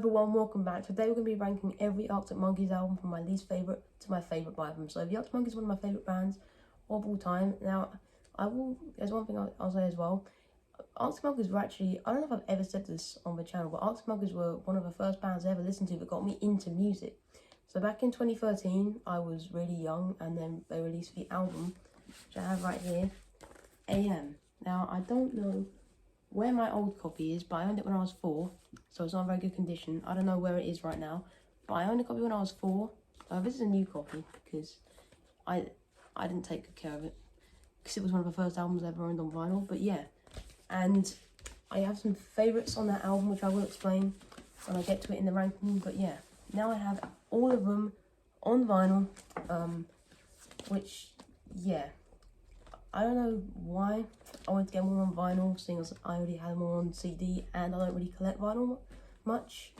everyone, welcome back. Today we're going to be ranking every Arctic Monkeys album from my least favourite to my favourite by them. So the Arctic Monkeys is one of my favourite bands of all time. Now, there's one thing I'll say as well. Arctic Monkeys were actually, I don't know if I've ever said this on the channel, but Arctic Monkeys were one of the first bands I ever listened to that got me into music. So back in 2013, I was really young, and then they released the album, which I have right here, AM. Now, I don't know where my old copy is, but I owned it when I was 4, so it's not in very good condition. I don't know where it is right now, but I owned a copy when I was 4. This is a new copy because I didn't take good care of it because it was one of the first albums I ever owned on vinyl. But yeah, and I have some favourites on that album which I will explain when I get to it in the ranking. But yeah, now I have all of them on vinyl, which yeah, I don't know why I wanted to get more on vinyl, seeing as I already had more on CD and I don't really collect vinyl much.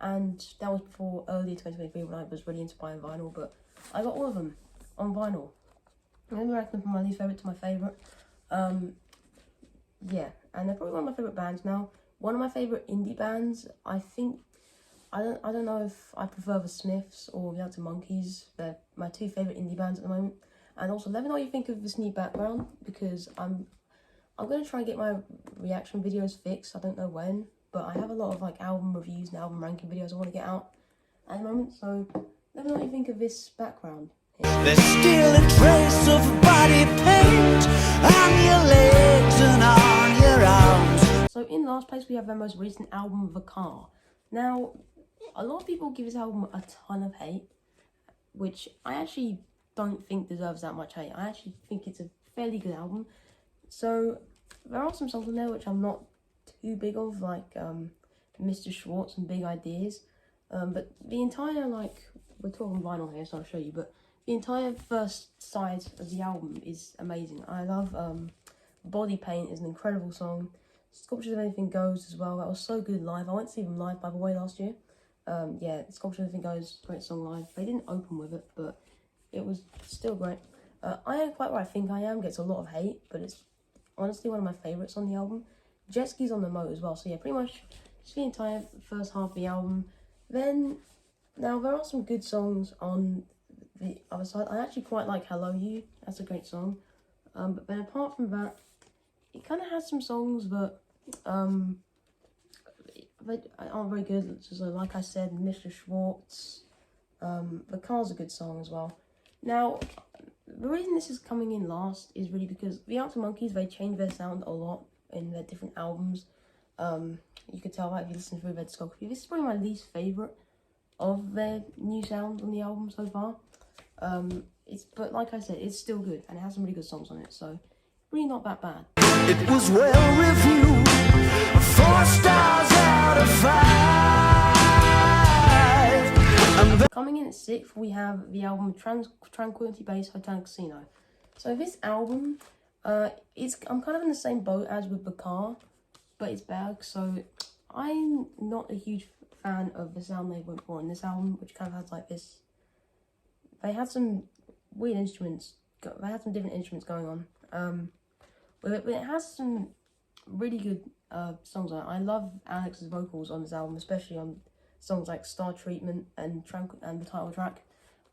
And that was before early 2023 when I was really into buying vinyl, but I got all of them on vinyl. I'm going to rank them from my least favourite to my favourite. Yeah, and they're probably one of my favourite bands now. One of my favourite indie bands, I think, I don't know if I prefer the Smiths or the Arctic Monkeys. They're my two favourite indie bands at the moment. And also, let me know what you think of this new background, because I'm going to try and get my reaction videos fixed. I don't know when, but I have a lot of like album reviews and album ranking videos I want to get out at the moment. So let me know what you think of this background here. There's still a trace of body paint on your legs and on your arms. So in last place, we have their most recent album, The Car. Now, a lot of people give this album a ton of hate, which I actually don't think deserves that much hate. I actually think it's a fairly good album. So there are some songs on there which I'm not too big of, like Mr. Schwartz and Big Ideas. But the entire, like, we're talking vinyl here, so I'll show you, but the entire first side of the album is amazing. I love Body Paint is an incredible song. Sculptures of Anything Goes as well. That was so good live. I went to see them live, by the way, last year. Yeah, Sculptures of Anything Goes, great song live. They didn't open with it, but it was still great. I Am Quite Where I Think I Am gets a lot of hate, but it's honestly one of my favourites on the album. Jet Ski's on the Moat as well. So yeah, pretty much just the entire first half of the album. Then, now there are some good songs on the other side. I actually quite like Hello You. That's a great song. But then apart from that, it kind of has some songs that aren't very good. So like I said, Mr. Schwartz. The Car's a good song as well. Now, the reason this is coming in last is really because the Arctic Monkeys, they change their sound a lot in their different albums. You could tell that if you listen through their discography. This is probably my least favourite of their new sounds on the album so far. But like I said, it's still good and it has some really good songs on it, so really not that bad. It was well reviewed, 4 stars out of 5. Coming in at 6th, we have the album Tranquility Base Hotel and Casino. So this album, I'm kind of in the same boat as with The Car, but it's bad. So I'm not a huge fan of the sound they went for in this album, which kind of has like this. They had some weird instruments. They had some different instruments going on. But it has some really good songs on it. I love Alex's vocals on this album, especially on songs like Star Treatment and the title track.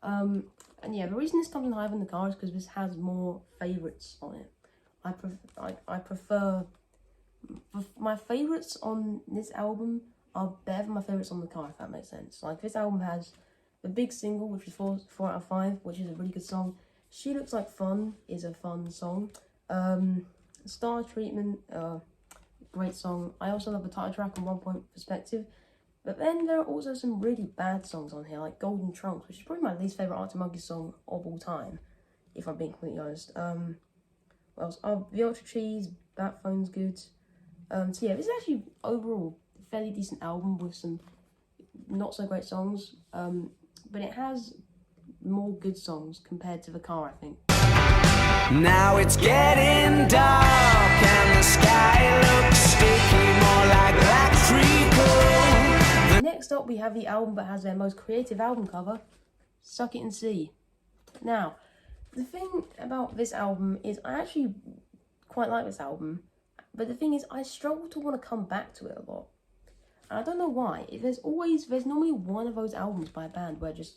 And yeah, the reason this comes in higher than The Car is because this has more favourites on it. I prefer my favourites on this album are better than my favourites on The Car, if that makes sense. Like, this album has the big single, which is 4 out of 5, which is a really good song. She Looks Like Fun is a fun song. Star Treatment, great song. I also love the title track and 1 Point Perspective. But then there are also some really bad songs on here, like Golden Trunks, which is probably my least favourite Arctic Monkeys song of all time, if I'm being completely honest. What else? Oh, The Ultra Cheese, Bat Phone's good. So yeah, this is actually overall a fairly decent album with some not so great songs. But it has more good songs compared to The Car, I think. Now it's getting dark and the sky looks sticky, more like black treacle. Next up, we have the album that has their most creative album cover, Suck It and See. Now, the thing about this album is I actually quite like this album, but the thing is I struggle to want to come back to it a lot. I don't know why. There's normally one of those albums by a band where just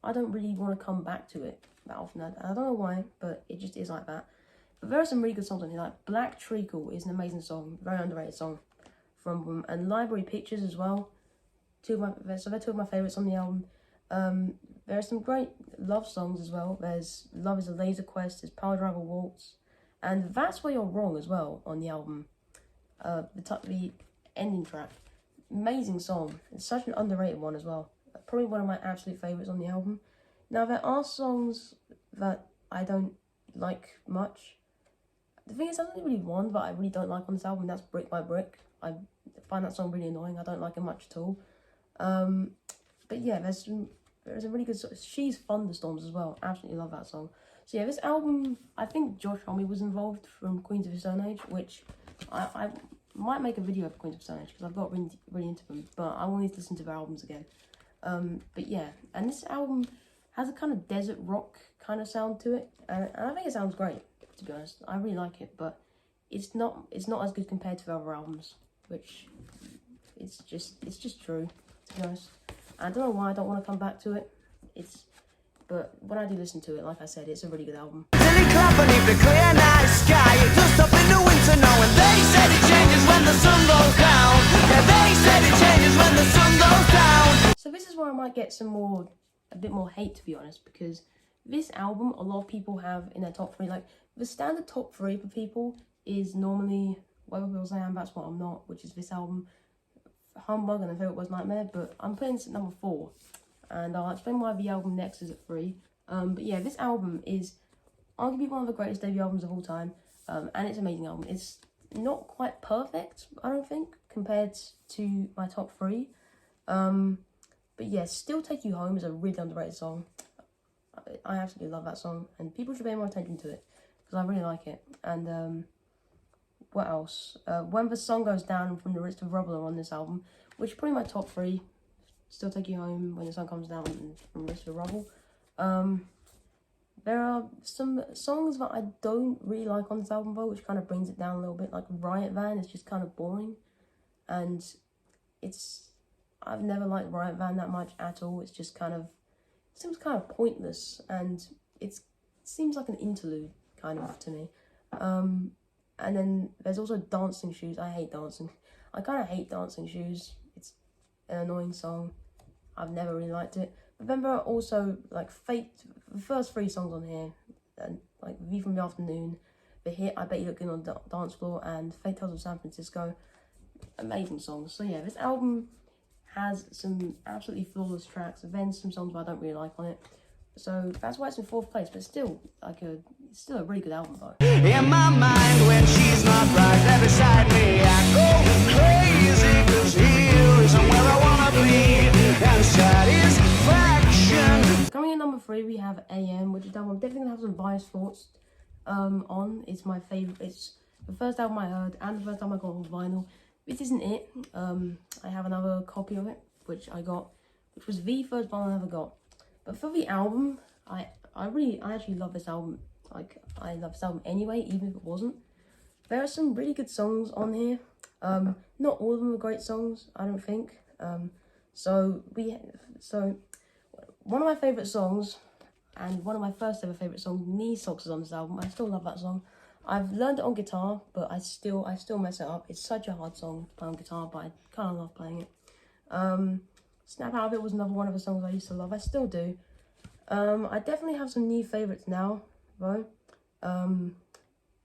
I don't really want to come back to it that often. I don't know why, but it just is like that. But there are some really good songs on here. Like Black Treacle is an amazing song, very underrated song from them, and Library Pictures as well. They're two of my favorites on the album. There are some great love songs as well. There's Love Is a Laser Quest, there's Power Driver Waltz, and That's Where You're Wrong as well on the album. The ending track, amazing song. It's such an underrated one as well. Probably one of my absolute favorites on the album. Now there are songs that I don't like much. The thing is, there's only really one that I really don't like on this album. That's Brick by Brick. I find that song really annoying. I don't like it much at all. But yeah, there's a really good song. She's Thunderstorms as well. Absolutely love that song. So yeah, this album, I think Josh Homme was involved from Queens of the Stone Age, which I might make a video of Queens of the Stone Age because I've got really into them, but I will need to listen to their albums again. But yeah, and this album has a kind of desert rock kind of sound to it, and I think it sounds great, to be honest. I really like it, but it's not as good compared to the other albums, which it's just true, to be honest. I don't know why I don't want to come back to it. But when I do listen to it, like I said, it's a really good album. Lily clap beneath the clear night sky. It does stop in the winter now, and they said it changes when the sun goes down. Yeah, they said it changes when the sun goes down. So this is where I might get a bit more hate, to be honest, because this album, a lot of people have in their top 3. Like, the standard top 3 for people is normally Whatever People Say I'm, That's What I'm Not, which is this album, Humbug, and I Favourite Was Nightmare, but I'm putting this at number 4. And I'll explain why the album next is at 3. But yeah, this album is arguably one of the greatest debut albums of all time. And it's an amazing album. It's not quite perfect, I don't think, compared to my top 3. But yeah, Still Take You Home is a really underrated song. I absolutely love that song, and people should pay more attention to it, because I really like it. And what else? When the Sun Goes Down from The Ritz of Rubble are on this album, which is probably my top 3. Still Take You Home, When the Sun Comes Down, and From Ritz of Rubble. There are some songs that I don't really like on this album though, which kind of brings it down a little bit. Like Riot Van is just kind of boring, and I've never liked Riot Van that much at all. It's just it seems kind of pointless, and it seems like an interlude kind of to me. And then there's also Dancing Shoes. I hate dancing. I kind of hate Dancing Shoes. It's an annoying song. I've never really liked it. But then there are also like Fate, the first 3 songs on here, and like View from the Afternoon, The Hit, I Bet You Look Good on the Dance Floor, and Fate Tales of San Francisco. Amazing songs. So yeah, this album has some absolutely flawless tracks, then some songs that I don't really like on it. So that's why it's in 4th place, but still, it's still a really good album though. In my mind, when she's not right there beside me, I go crazy, 'cause here isn't where I wanna be, and satisfaction. Coming in number 3, we have AM, which is the album I'm definitely gonna have some biased thoughts on. It's my favourite. It's the first album I heard, and the first time I got on vinyl. This isn't it. I have another copy of it, which was the first vinyl I ever got. But for the album, I actually love this album. Like, I love this album anyway, even if it wasn't. There are some really good songs on here. Not all of them are great songs, I don't think. So one of my favourite songs, and one of my first ever favourite songs, Knee Socks, is on this album. I still love that song. I've learned it on guitar, but I still mess it up. It's such a hard song to play on guitar, but I kind of love playing it. Snap Out of It was another one of the songs I used to love. I still do. I definitely have some new favourites now, though.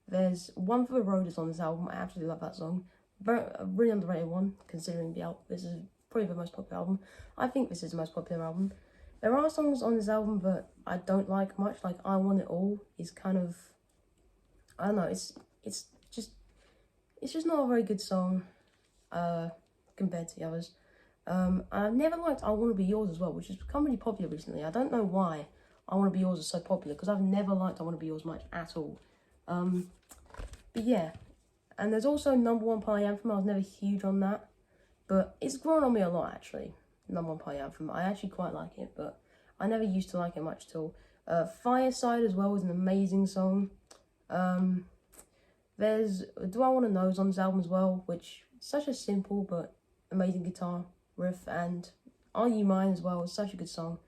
There's One for the Road is on this album. I absolutely love that song. A really underrated one, considering the album. This is probably the most popular album. I think this is the most popular album. There are songs on this album that I don't like much. Like I Want It All is kind of, I don't know. It's just not a very good song compared to the others. I've never liked I Want to Be Yours as well, which has become really popular recently. I don't know why I Want to Be Yours is so popular, because I've never liked I Want to Be Yours much at all. But yeah, and there's also Number One Party Anthem. I was never huge on that, but it's grown on me a lot actually. Number One Party Anthem. I actually quite like it, but I never used to like it much at all. Fireside as well is an amazing song. There's Do I Want to Know is on this album as well, which is such a simple but amazing guitar riff, and Are You Mine as well. It's such a good song.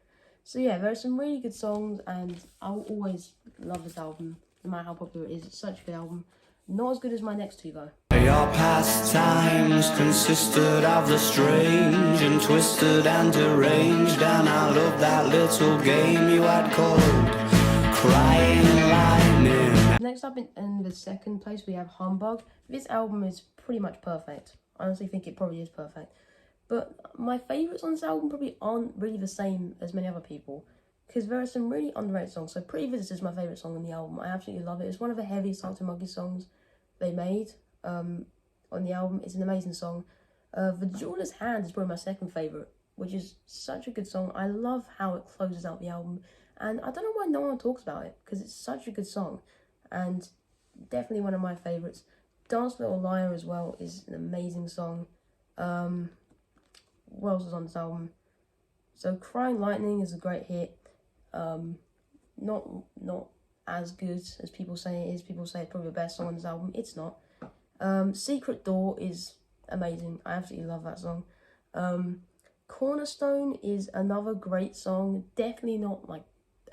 So yeah, there are some really good songs, and I'll always love this album, no matter how popular it is. It's such a good album. Not as good as my next two though. Your pastimes consisted of the strange and twisted and deranged, and I loved that little game you had called Crying Lightning. Next up in the second place we have Humbug. This album is pretty much perfect. I honestly think it probably is perfect. But my favourites on this album probably aren't really the same as many other people, because there are some really underrated songs. So Pretty Visitors is my favourite song on the album. I absolutely love it. It's one of the heaviest Arctic Monkeys songs they made on the album. It's an amazing song. The Jeweler's Hand is probably my second favourite, which is such a good song. I love how it closes out the album, and I don't know why no one talks about it, because it's such a good song, and definitely one of my favourites. Dance Little Liar as well is an amazing song. What else is on this album? So Crying Lightning is a great hit. Not as good as people say it is. People say it's probably the best song on this album. It's not. Secret Door is amazing. I absolutely love that song. Cornerstone is another great song. Definitely not like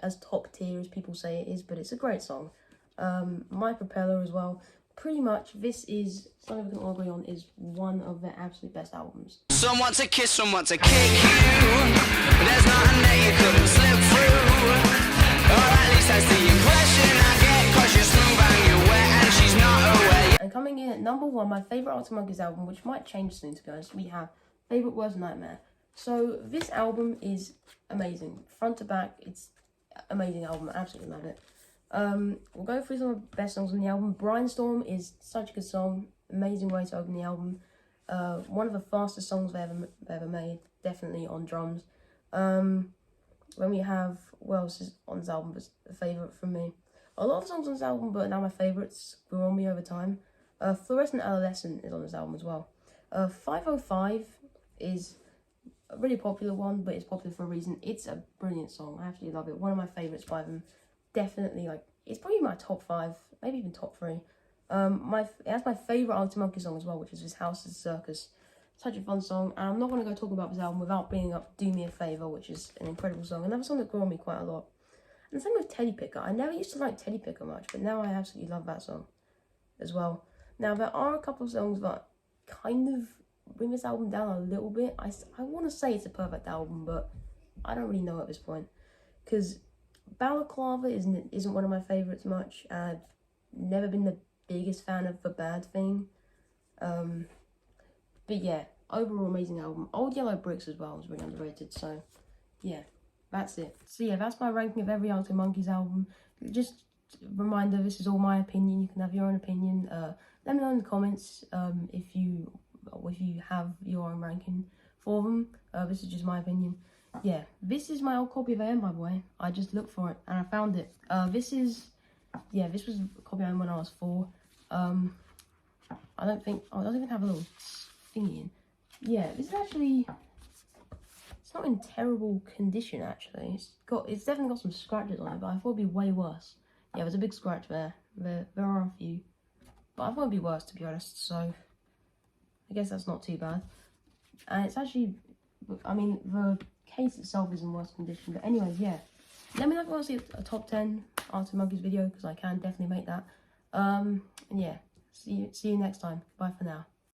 as top tier as people say it is, but it's a great song. My Propeller as well. Pretty much, this is something we can all agree on is one of their absolute best albums. Someone to kiss, someone to kick you. There's nothing that you couldn't slip through. Or at least that's the impression I get, 'cause you're smooth and you're wet and she's not away. And coming in at number one, my favourite Arctic Monkeys album, which might change soon to be honest, we have Favourite Worst Nightmare. So this album is amazing. Front to back, it's an amazing album. I absolutely love it. We'll go through some of the best songs on the album. Brainstorm is such a good song. Amazing way to open the album. One of the fastest songs they ever made. Definitely on drums. When we have, what else is on this album was a favourite from me? A lot of songs on this album, but now my favourites grew on me over time. Fluorescent Adolescent is on this album as well. 505 is a really popular one, but it's popular for a reason. It's a brilliant song. I absolutely love it. One of my favourites by them. Definitely, like, it's probably my top 5, maybe even top 3. It has my favourite Arctic Monkeys song as well, which is This House is a Circus. Such a fun song, and I'm not going to go talk about this album without bringing up Do Me a Favour, which is an incredible song. Another song that grew on me quite a lot. And the same with Teddy Picker. I never used to like Teddy Picker much, but now I absolutely love that song as well. Now, there are a couple of songs that kind of bring this album down a little bit. I want to say it's a perfect album, but I don't really know at this point, because Balaclava isn't one of my favourites much. I've never been the biggest fan of The Bad Thing. But yeah, overall amazing album. Old Yellow Bricks as well was really underrated. So yeah, that's it. So yeah, that's my ranking of every Arctic Monkeys album. Just a reminder, this is all my opinion. You can have your own opinion. Let me know in the comments if you have your own ranking for them. This is just my opinion. Yeah, this is my old copy of AM, by the way. I just looked for it and I found it. This was a copy I owned when I was 4. I don't even have a little thingy in. Yeah, this is actually, it's not in terrible condition actually. It's definitely got some scratches on it, but I thought it'd be way worse. Yeah, there's a big scratch there. There are a few, but I thought it'd be worse, to be honest. So I guess that's not too bad. And it's actually, I mean, the case itself is in worse condition. But anyways, yeah. Let me know if you want to see a top 10 Arctic Monkeys video, because I can definitely make that. And yeah, see you next time. Bye for now.